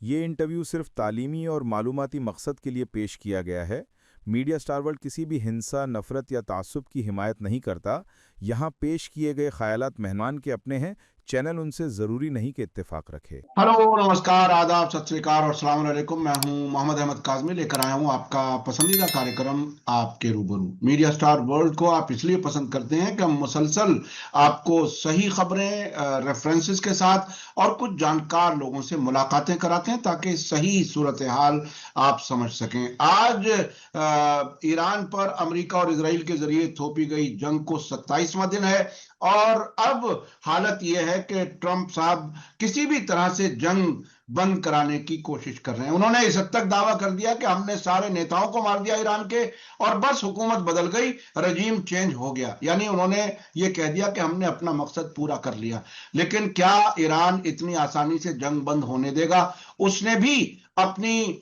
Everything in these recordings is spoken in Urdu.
یہ انٹرویو صرف تعلیمی اور معلوماتی مقصد کے لیے پیش کیا گیا ہے۔ میڈیا سٹار ورلڈ کسی بھی ہنسا، نفرت یا تعصب کی حمایت نہیں کرتا۔ یہاں پیش کیے گئے خیالات مہمان کے اپنے ہیں، چینل ان سے ضروری نہیں کہ اتفاق رکھے۔ ہلو، نمسکار، آداب، ست سری اکال اور السلام علیکم۔ میں ہوں محمد احمد کاظمی، لے کر آیا ہوں آپ کا پسندیدہ کارکرم آپ کے روبرو۔ میڈیا سٹار ورلڈ کو آپ اس لیے پسند کرتے ہیں کہ ہم مسلسل آپ کو صحیح خبریں، ریفرنسز کے ساتھ اور کچھ جانکار لوگوں سے ملاقاتیں کراتے ہیں تاکہ صحیح صورتحال آپ سمجھ سکیں۔ آج ایران پر امریکہ اور اسرائیل کے ذریعے تھوپی گئی جنگ کو 27واں دن ہے، اور اب حالت یہ ہے کہ ٹرمپ صاحب کسی بھی طرح سے جنگ بند کرانے کی کوشش کر رہے ہیں۔ انہوں نے اس حد تک دعویٰ کر دیا کہ ہم نے سارے نیتاؤں کو مار دیا ایران کے، اور بس حکومت بدل گئی، رجیم چینج ہو گیا۔ یعنی انہوں نے یہ کہہ دیا کہ ہم نے اپنا مقصد پورا کر لیا۔ لیکن کیا ایران اتنی آسانی سے جنگ بند ہونے دے گا؟ اس نے بھی اپنی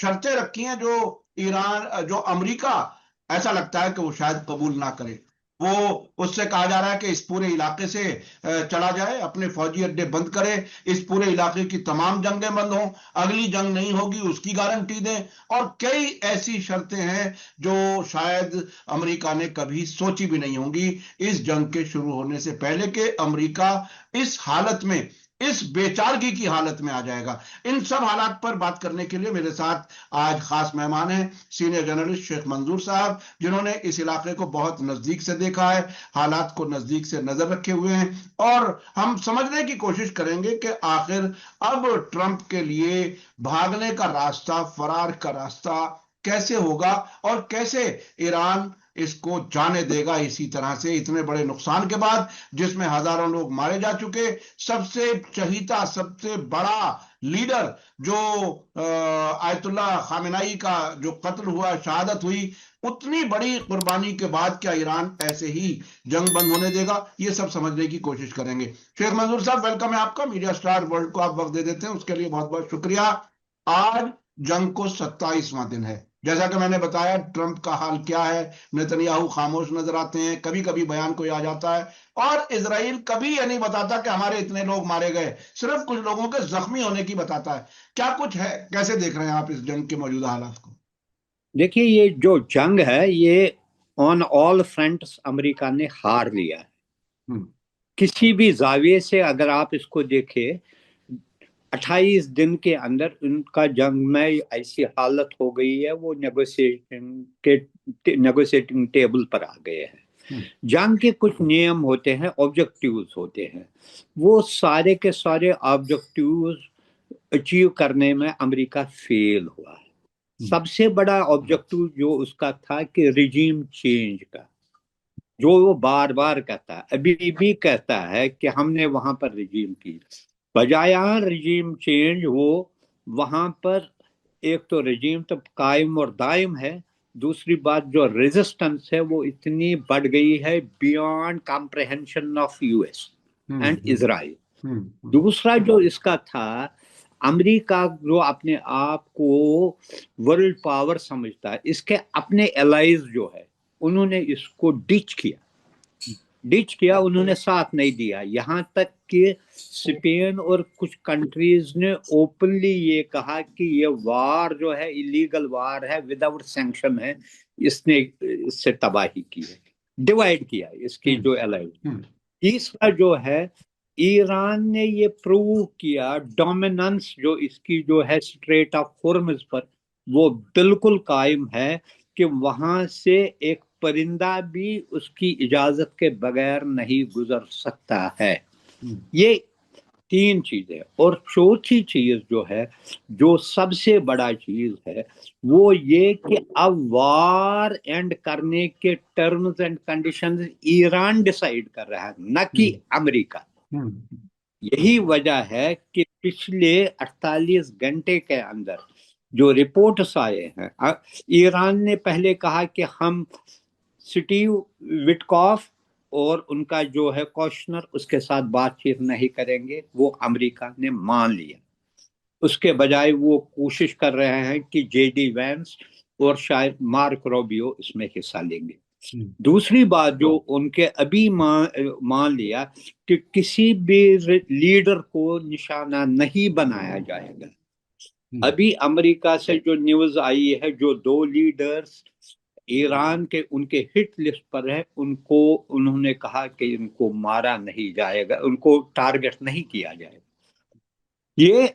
شرطیں رکھی ہیں جو امریکہ ایسا لگتا ہے کہ وہ شاید قبول نہ کرے۔ وہ اس سے کہا جا رہا ہے کہ اس پورے علاقے سے چلا جائے، اپنے فوجی اڈے بند کرے، اس پورے علاقے کی تمام جنگیں بند ہوں، اگلی جنگ نہیں ہوگی اس کی گارنٹی دیں، اور کئی ایسی شرطیں ہیں جو شاید امریکہ نے کبھی سوچی بھی نہیں ہوں گی اس جنگ کے شروع ہونے سے پہلے کہ امریکہ اس حالت میں، اس بے چارگی کی حالت میں آ جائے گا۔ ان سب حالات پر بات کرنے کے لیے میرے ساتھ آج خاص مہمان ہیں سینئر جرنلسٹ شیخ منظور صاحب، جنہوں نے اس علاقے کو بہت نزدیک سے دیکھا ہے، حالات کو نزدیک سے نظر رکھے ہوئے ہیں، اور ہم سمجھنے کی کوشش کریں گے کہ آخر اب ٹرمپ کے لیے بھاگنے کا راستہ، فرار کا راستہ کیسے ہوگا، اور کیسے ایران اس کو جانے دے گا اسی طرح سے اتنے بڑے نقصان کے بعد، جس میں ہزاروں لوگ مارے جا چکے، سب سے چہیتا، سب سے بڑا لیڈر جو آیت اللہ خامنائی کا جو قتل ہوا، شہادت ہوئی، اتنی بڑی قربانی کے بعد کیا ایران ایسے ہی جنگ بند ہونے دے گا؟ یہ سب سمجھنے کی کوشش کریں گے۔ شیخ منظور صاحب، ویلکم ہے آپ کا۔ میڈیا سٹار ورلڈ کو آپ وقت دے دیتے ہیں، اس کے لیے بہت بہت شکریہ۔ آج جنگ کو 27واں دن ہے۔ جیسا کہ میں نے بتایا، ٹرمپ کا حال کیا ہے؟ نتنیاہو خاموش نظر آتے ہیں، کبھی کبھی بیان کوئی آ جاتا ہے، اور اسرائیل کبھی یہ نہیں بتاتا کہ ہمارے اتنے لوگ مارے گئے، صرف کچھ لوگوں کے زخمی ہونے کی بتاتا ہے۔ کیا کچھ ہے؟ کیسے دیکھ رہے ہیں آپ اس جنگ کے موجودہ حالات کو؟ دیکھیے، یہ جو جنگ ہے یہ آن آل فرنٹس امریکہ نے ہار لیا ہے۔ کسی بھی زاویے سے اگر آپ اس کو دیکھیں، 28 دن کے اندر ان کا جنگ میں ایسی حالت ہو گئی ہے، وہ نیگوسیٹنگ ٹیبل پر آ گئے ہیں۔ جنگ کے کچھ نیم ہوتے ہیں، آبجیکٹیوز ہوتے ہیں، وہ سارے کے سارے آبجیکٹیوز اچیو کرنے میں امریکہ فیل ہوا ہے۔ سب سے بڑا آبجیکٹو جو اس کا تھا کہ رجیم چینج کا، جو وہ بار بار کہتا ہے، ابھی بھی کہتا ہے کہ ہم نے وہاں پر رجیم کی بجائے رجیم چینج، وہ وہاں پر ایک تو رجیم تو قائم اور دائم ہے، دوسری بات جو ریزسٹنس ہے وہ اتنی بڑھ گئی ہے beyond comprehension of U S and Israel. دوسرا جو اس کا تھا، امریکہ جو اپنے آپ کو ورلڈ پاور سمجھتا ہے، اس کے اپنے الائز جو ہے انہوں نے اس کو ڈچ کیا، انہوں نے ساتھ نہیں دیا، یہاں تک کہ اسپین اور کچھ کنٹریز نے اوپنلی یہ کہا کہ یہ وار جو ہے ایلیگل وار ہے، وداؤٹ سینکشن ہے، اس نے اس سے تباہی کی ہے، ڈیوائیڈ کیا اس کی جو الائز۔ تیسرا جو ہے، ایران نے یہ پروو کیا ڈومیننس جو اس کی جو ہے اسٹریٹ آف ہارمز پر، وہ بالکل قائم ہے کہ وہاں سے ایک پرندہ بھی اس کی اجازت کے بغیر نہیں گزر سکتا ہے۔ یہ تین چیزیں، اور چوتھی چیز جو ہے، جو سب سے بڑا چیز ہے، وہ یہ کہ اب وار اینڈ کرنے کے terms and conditions Iran decide کر رہا ہے، نہ کہ امریکہ۔ یہی وجہ ہے کہ پچھلے 48 گھنٹے کے اندر جو رپورٹس آئے ہیں، ایران نے پہلے کہا کہ ہم سٹیو وٹکاف اور ان کا جو ہے کوشنر، اس کے ساتھ بات چیت نہیں کریں گے، وہ امریکہ نے مان لیا۔ اس کے بجائے وہ کوشش کر رہے ہیں کہ جے ڈی وینس اور شاید مارک روبیو اس میں حصہ لیں گے۔ دوسری بات جو ان کے ابھی مان لیا کہ کسی بھی لیڈر کو نشانہ نہیں بنایا جائے گا، ابھی امریکہ سے جو نیوز آئی ہے، جو 2 لیڈرز ایران کے ان کے ہٹ لسٹ پر ہے، ان کو انہوں نے کہا کہ ان کو مارا نہیں جائے گا، ان کو ٹارگٹ نہیں کیا جائے گا. یہ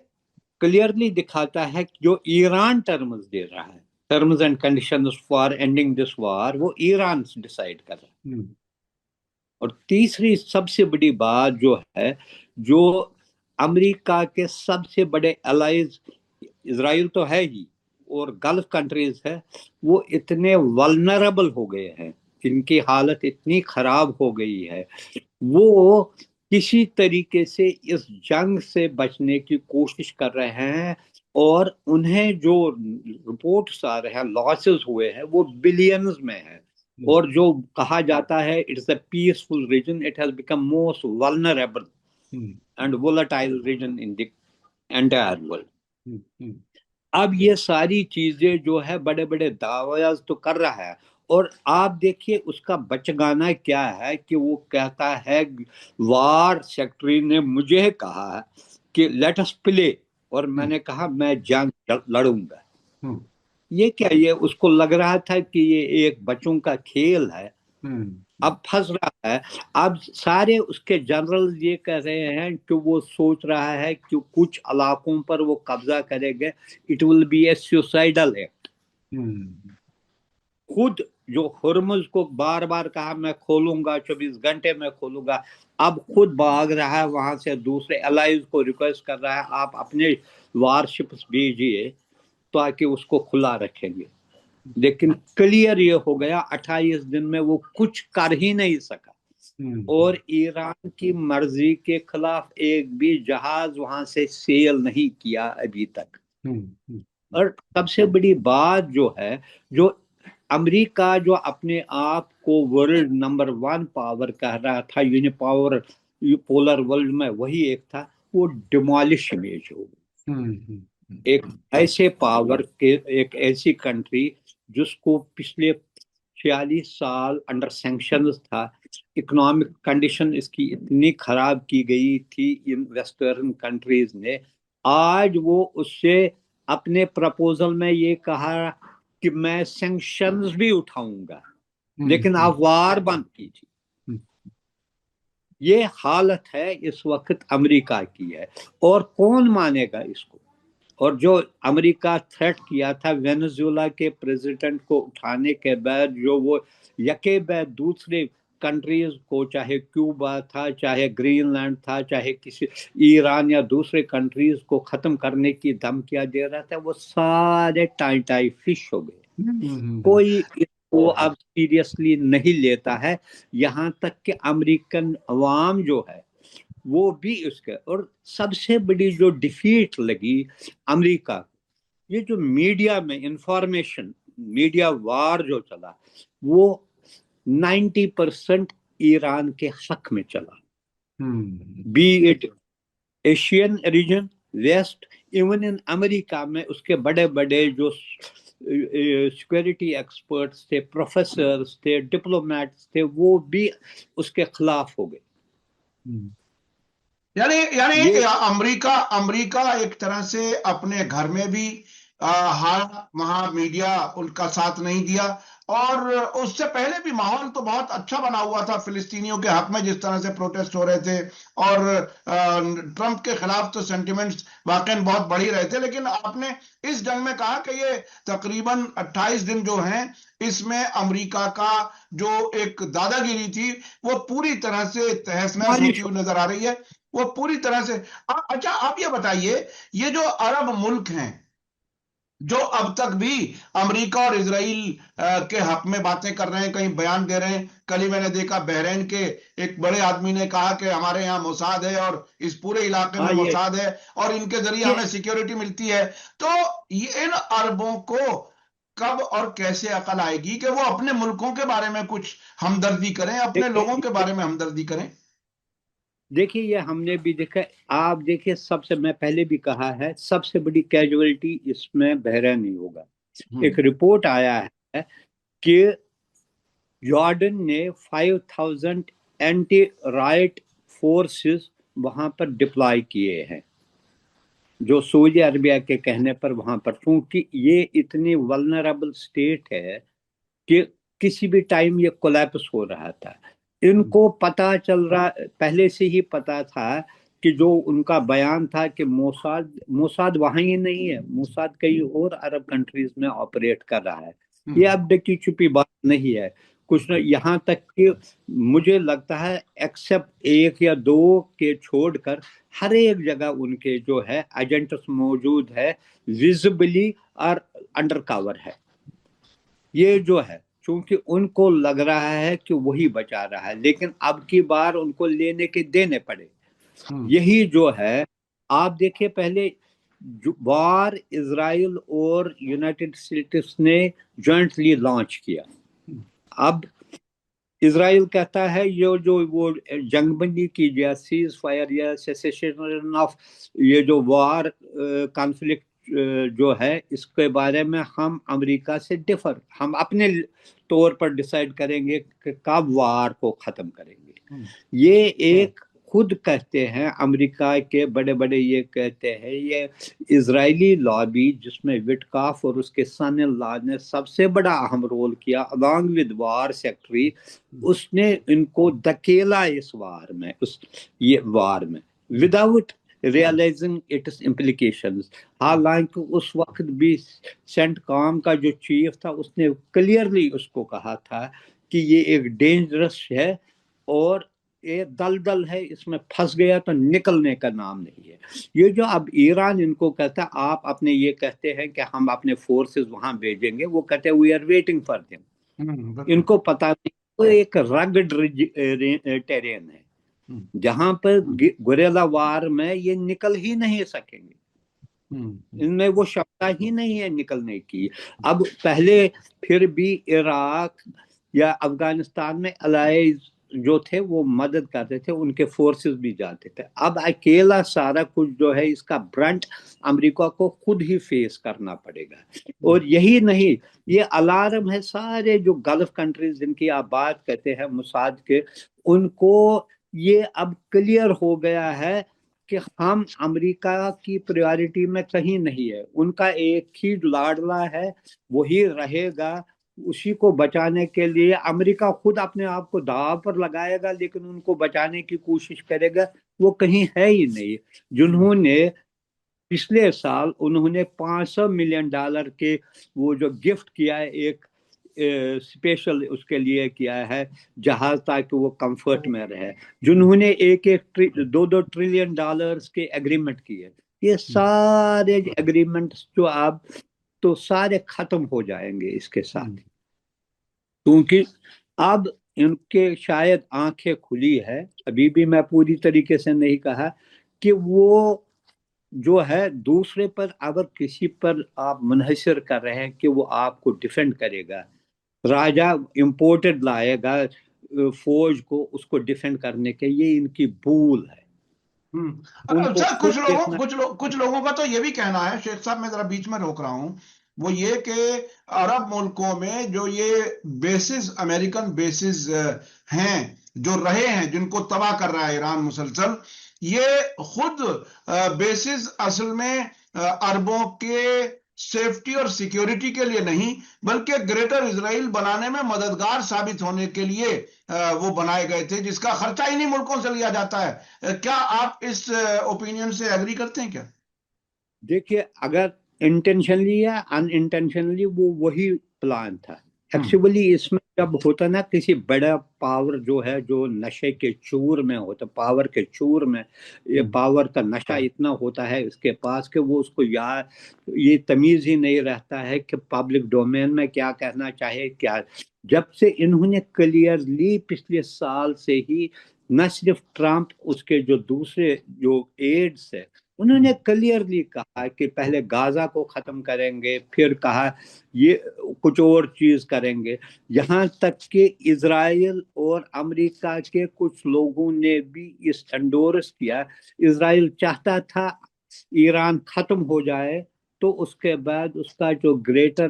کلیئرلی دکھاتا ہے کہ جو ایران ٹرمز دے رہا ہے، terms and conditions for ending this war, وہ ایران ڈیسائیڈ کر رہا ہے. اور تیسری سب سے بڑی بات جو ہے، جو امریکہ کے سب سے بڑے الائز اسرائیل تو ہے ہی اور گلف کنٹریز ہے، وہ اتنے ولنریبل ہو گئے ہیں، ان کی حالت اتنی خراب ہو گئی ہے، وہ کسی طریقے سے اس جنگ سے بچنے کی کوشش کر رہے ہیں، اور انہیں جو رپورٹس آ رہے ہیں لاسز ہوئے ہیں وہ بلینز میں ہیں. اور جو کہا جاتا ہے it's a peaceful region, it has become most vulnerable and volatile region in the entire world. اب یہ ساری چیزیں جو ہے بڑے بڑے دعویٰ تو کر رہا ہے، اور آپ دیکھیے اس کا بچگانا کیا ہے کہ وہ کہتا ہے، وار سیکٹری نے مجھے کہا کہ لیٹ اس پلے، اور میں نے کہا میں جنگ لڑوں گا. یہ کیا، یہ اس کو لگ رہا تھا کہ یہ ایک بچوں کا کھیل ہے. اب پھنس رہا ہے. اب سارے اس کے جنرل یہ کہہ رہے ہیں کہ وہ سوچ رہا ہے کہ کچھ علاقوں پر وہ قبضہ کرے گا، it will be a suicidal act. خود جو ہرمز کو بار بار کہا میں کھولوں گا، 24 گھنٹے میں کھولوں گا، اب خود بھاگ رہا ہے وہاں سے، دوسرے الائز کو ریکویسٹ کر رہا ہے آپ اپنے وار شپس بھیجیے تاکہ اس کو کھلا رکھیں گے. لیکن کلیئر یہ ہو گیا 28 دن میں وہ کچھ کر ہی نہیں سکا، اور ایران کی مرضی کے خلاف ایک بھی جہاز وہاں سے سیل نہیں کیا ابھی تک. اور سب سے بڑی بات جو ہے، جو امریکہ جو اپنے آپ کو ورلڈ نمبر 1 پاور کہہ رہا تھا، پولر ورلڈ میں وہی ایک تھا، وہ ڈیمالش امیج ہو گئی. ایک ایسے پاور کے، ایک ایسی کنٹری جس کو پچھلے 46 سال انڈر سینکشنز تھا، اکنامک کنڈیشن اس کی اتنی خراب کی گئی تھی ان ویسٹرن کنٹریز نے، آج وہ اس سے اپنے پرپوزل میں یہ کہا کہ میں سینکشنز بھی اٹھاؤں گا، لیکن آپ وار بند کیجیے. یہ حالت ہے اس وقت امریکہ کی ہے، اور کون مانے گا اس کو. اور جو امریکہ تھریٹ کیا تھا وینزویلا کے پریزیڈنٹ کو اٹھانے کے بعد، جو وہ یکے بعد دوسرے کنٹریز کو، چاہے کیوبا تھا، چاہے گرین لینڈ تھا، چاہے کسی ایران یا دوسرے کنٹریز کو ختم کرنے کی دھمکیاں دے رہا تھا، وہ سارے ٹائی فش ہو گئے. کوئی اس کو اب سیریسلی نہیں لیتا ہے، یہاں تک کہ امریکن عوام جو ہے وہ بھی اس کے. اور سب سے بڑی جو ڈیفیٹ لگی امریکہ، یہ جو میڈیا میں انفارمیشن، میڈیا وار جو چلا، وہ 90% ایران کے حق میں چلا. Be it Asian region, west, even in امریکہ میں اس کے بڑے بڑے جو سیکورٹی ایکسپرٹس تھے، پروفیسرز تھے، ڈپلومیٹس تھے، وہ بھی اس کے خلاف ہو گئے. یعنی امریکہ ایک طرح سے اپنے گھر میں بھی وہاں میڈیا ان کا ساتھ نہیں دیا، اور اس سے پہلے بھی ماحول تو بہت اچھا بنا ہوا تھا فلسطینیوں کے حق میں، جس طرح سے پروٹیسٹ ہو رہے تھے، اور ٹرمپ کے خلاف تو سینٹیمنٹس واقعا بہت بڑھ ہی رہے تھے. لیکن آپ نے اس جنگ میں کہا کہ یہ تقریباً 28 دن جو ہیں، اس میں امریکہ کا جو ایک دادا گیری تھی وہ پوری طرح سے تہس نہس ہوتی ہوئی نظر آ رہی ہے. وہ پوری طرح سے. اچھا آپ یہ بتائیے، یہ جو عرب ملک ہیں جو اب تک بھی امریکہ اور اسرائیل کے حق میں باتیں کر رہے ہیں، کہیں بیان دے رہے ہیں، کل ہی میں نے دیکھا بحرین کے ایک بڑے آدمی نے کہا کہ ہمارے یہاں موساد ہے اور اس پورے علاقے میں موساد ہے اور ان کے ذریعے ہمیں سیکیورٹی ملتی ہے. تو ان عربوں کو کب اور کیسے عقل آئے گی کہ وہ اپنے ملکوں کے بارے میں کچھ ہمدردی کریں، اپنے لوگوں کے بارے میں ہمدردی کریں؟ دیکھیے یہ ہم نے بھی دیکھا، آپ دیکھیے، سب سے میں پہلے بھی کہا ہے، سب سے بڑی کیجویلٹی اس میں بحرین نہیں ہوگا. ایک رپورٹ آیا ہے کہ جارڈن نے 5000 اینٹی رائٹ فورسز وہاں پر ڈپلائی کیے ہیں. جو سعودی عربیہ کے کہنے پر وہاں پر، چونکہ یہ اتنی ولنریبل اسٹیٹ ہے کہ کسی بھی ٹائم یہ کولیپس ہو رہا تھا. ان کو پتا چل رہا، پہلے سے ہی پتا تھا کہ جو ان کا بیان تھا کہ موساد وہاں ہی نہیں ہے، موساد کئی اور عرب کنٹریز میں آپریٹ کر رہا ہے. یہ اب ڈکی چھپی بات نہیں ہے کچھ نہ، یہاں تک کہ مجھے لگتا ہے ایکسپٹ ایک یا دو کے چھوڑ کر ہر ایک جگہ ان کے جو ہے ایجنٹس موجود ہے، ویزیبلی اور انڈر کور ہے. یہ جو ہے چونکہ ان کو لگ رہا ہے کہ وہی بچا رہا ہے، لیکن اب کی بار ان کو لینے کے دینے پڑے. یہی جو ہے آپ دیکھیں، پہلے وار اسرائیل اور یونائٹڈ اسٹیٹس نے جوائنٹلی لانچ کیا. اب اسرائیل کہتا ہے یہ جو وہ جنگ بندی کی جائے، سیز فائر یا سیسیشن آف، یہ جو وار کانفلکٹ جو ہے اس کے بارے میں ہم امریکہ سے ڈفر، ہم اپنے طور پر ڈیسائیڈ کریں گے کہ کب وار کو ختم کریں گے. یہ ایک خود کہتے ہیں امریکہ کے بڑے بڑے، یہ کہتے ہیں یہ اسرائیلی لابی جس میں وٹکاف اور اس کے سن لا نے سب سے بڑا اہم رول کیا along with وار سیکٹری، اس نے ان کو دھکیلا اس وار میں، یہ وار میں وداؤٹ ریئلائزنگ اٹس امپلیکیشنز. حالانکہ اس وقت بھی سینٹ کام کا جو چیف تھا اس نے کلیئرلی اس کو کہا تھا کہ یہ ایک ڈینجرس ہے اور یہ دلدل ہے، اس میں پھنس گیا تو نکلنے کا نام نہیں ہے. یہ جو اب ایران ان کو کہتا ہے، آپ اپنے یہ کہتے ہیں کہ ہم اپنے فورسز وہاں بھیجیں گے، وہ کہتے ہیں we are waiting for them. ان کو پتا نہیں، وہ ایک رگڈ ٹیرین ہے جہاں پر گوریلا وار میں یہ نکل ہی نہیں سکیں گے، ان میں وہ شمتا ہی نہیں ہے نکلنے کی. اب پہلے پھر بھی عراق یا افغانستان میں الائز جو تھے وہ مدد کرتے تھے، ان کے فورسز بھی جاتے تھے. اب اکیلا سارا کچھ جو ہے اس کا برنٹ امریکہ کو خود ہی فیس کرنا پڑے گا. اور یہی نہیں، یہ الارم ہے سارے جو گلف کنٹریز جن کی آپ بات کرتے ہیں موساد کے، ان کو یہ اب کلیئر ہو گیا ہے کہ ہم امریکہ کی پریورٹی میں کہیں نہیں ہے. ان کا ایک ہی لاڈلا ہے، وہی رہے گا. اسی کو بچانے کے لیے امریکہ خود اپنے آپ کو داؤ پر لگائے گا، لیکن ان کو بچانے کی کوشش کرے گا. وہ کہیں ہے ہی نہیں. جنہوں نے پچھلے سال انہوں نے $500 ملین کے وہ جو گفٹ کیا ہے، ایک اسپیشل اس کے لیے کیا ہے جہاز تاکہ وہ کمفرٹ میں رہے. جنہوں نے $2 ٹریلین کے ایگریمنٹ کیے، یہ سارے ایگریمنٹ جو اب تو سارے ختم ہو جائیں گے اس کے ساتھ، کیونکہ اب ان کے شاید آنکھیں کھلی ہے. ابھی بھی میں پوری طریقے سے نہیں کہا کہ وہ جو ہے دوسرے پر اگر کسی پر آپ منحصر کر رہے ہیں کہ وہ آپ کو ڈیفینڈ کرے گا، راجہ امپورٹڈ لائے گا فوج کو اس کو ڈیفینڈ کرنے کے، یہ ان کی بھول ہے. اچھا، کچھ لوگوں کا تو یہ بھی کہنا ہے، شیخ صاحب میں ذرا بیچ میں روک رہا ہوں، وہ یہ کہ عرب ملکوں میں جو یہ بیسز، امریکن بیسز ہیں جو رہے ہیں، جن کو تباہ کر رہا ہے ایران مسلسل، یہ خود بیسز اصل میں عربوں کے سیفٹی اور سیکیورٹی کے لیے نہیں بلکہ گریٹر اسرائیل بنانے میں مددگار ثابت ہونے کے لیے وہ بنائے گئے تھے، جس کا خرچہ انہی ملکوں سے لیا جاتا ہے. کیا آپ اس اوپینین سے ایگری کرتے ہیں کیا؟ دیکھیے، اگر انٹینشنلی یا ان انٹینشنلی وہ وہی پلان تھا. ایکچولی اس میں جب ہوتا نا کسی بڑا پاور جو ہے جو نشے کے چور میں ہوتا، پاور کے چور میں، یہ پاور کا نشہ اتنا ہوتا ہے اس کے پاس کہ وہ اس کو یہ تمیز ہی نہیں رہتا ہے کہ پبلک ڈومین میں کیا کہنا چاہے کیا. جب سے انہوں نے کلیئرلی پچھلے سال سے ہی، نہ صرف ٹرمپ، اس کے جو دوسرے جو ایڈز ہے، انہوں نے کلیئرلی کہا کہ پہلے غازہ کو ختم کریں گے، پھر کہا یہ کچھ اور چیز کریں گے. یہاں تک کہ اسرائیل اور امریکہ کے کچھ لوگوں نے بھی اس انڈورس کیا. اسرائیل چاہتا تھا ایران ختم ہو جائے تو اس کے بعد اس کا جو گریٹر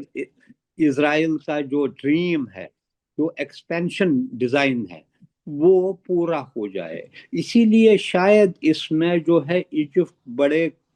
اسرائیل کا جو ڈریم ہے، جو ایکسپینشن ڈیزائن ہے، وہ پورا ہو جائے. اسی لیے شاید اس میں جو ہے ایجپٹ بڑے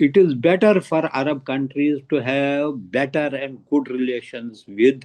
it is better for Arab countries to have better and good relations with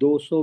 $200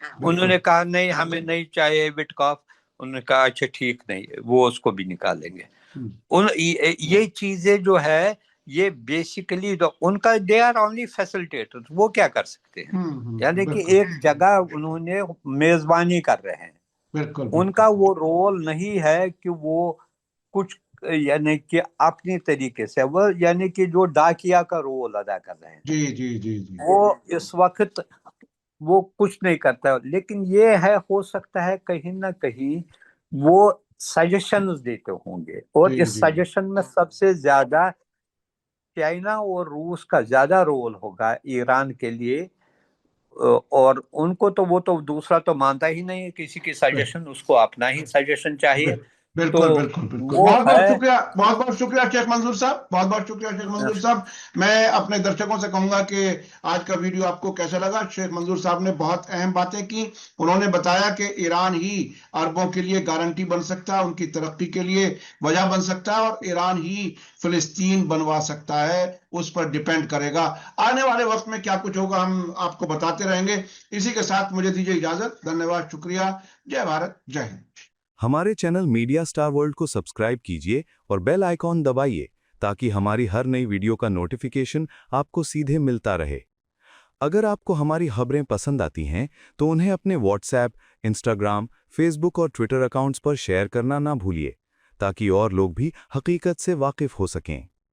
انہوں نے کہا نہیں ہمیں نہیں چاہیے وٹکاف، انہوں نے کہا اچھا ٹھیک نہیں وہ اس کو بھی نکالیں گے. یہ چیزیں جو ہے یہ بیسیکلی ان کا دے آر اونلی فیسلٹیٹر، وہ کیا کر سکتے ہیں؟ یعنی کہ ایک جگہ انہوں نے میزبانی کر رہے ہیں، بالکل ان کا وہ رول نہیں ہے کہ وہ کچھ یعنی کہ اپنی طریقے سے وہ یعنی کہ جو ڈاکیا کا رول ادا کر رہے ہیں. جی جی جی جی وہ اس وقت وہ کچھ نہیں کرتا، لیکن یہ ہے ہو سکتا ہے کہیں نہ کہیں وہ سجیشنز دیتے ہوں گے، اور جی اس جی سجیشن میں سب سے زیادہ چائنا اور روس کا زیادہ رول ہوگا ایران کے لیے. اور ان کو تو وہ تو دوسرا تو مانتا ہی نہیں ہے کسی کی سجیشن، اس کو اپنا ہی سجیشن چاہیے. بالکل بالکل بالکل. وہ بہت بہت ہے شکریہ، بہت بہت شکریہ شیخ منظور صاحب، بہت بہت شکریہ شیخ منظور صاحب. میں اپنے درشکوں سے کہوں گا کہ آج کا ویڈیو آپ کو کیسا لگا. شیخ منظور صاحب نے بہت اہم باتیں کی. انہوں نے بتایا کہ ایران ہی عربوں کے لیے گارنٹی بن سکتا ہے، ان کی ترقی کے لیے وجہ بن سکتا ہے، اور ایران ہی فلسطین بنوا سکتا ہے، اس پر ڈیپینڈ کرے گا. آنے والے وقت میں کیا کچھ ہوگا ہم آپ کو بتاتے رہیں گے. اسی کے ساتھ مجھے دیجیے اجازت. دھنیہ واد، شکریہ. جے بھارت، جے ہند. ہمارے چینل میڈیا سٹار ورلڈ کو سبسکرائب کیجیے اور بیل آئیکن دبائیے تاکہ ہماری ہر نئی ویڈیو کا نوٹیفیکیشن آپ کو سیدھے ملتا رہے. اگر آپ کو ہماری خبریں پسند آتی ہیں تو انہیں اپنے واٹس ایپ، انسٹاگرام، فیس بک اور ٹویٹر اکاؤنٹس پر شیئر کرنا نہ بھولیے تاکہ اور لوگ بھی حقیقت سے واقف ہو سکیں.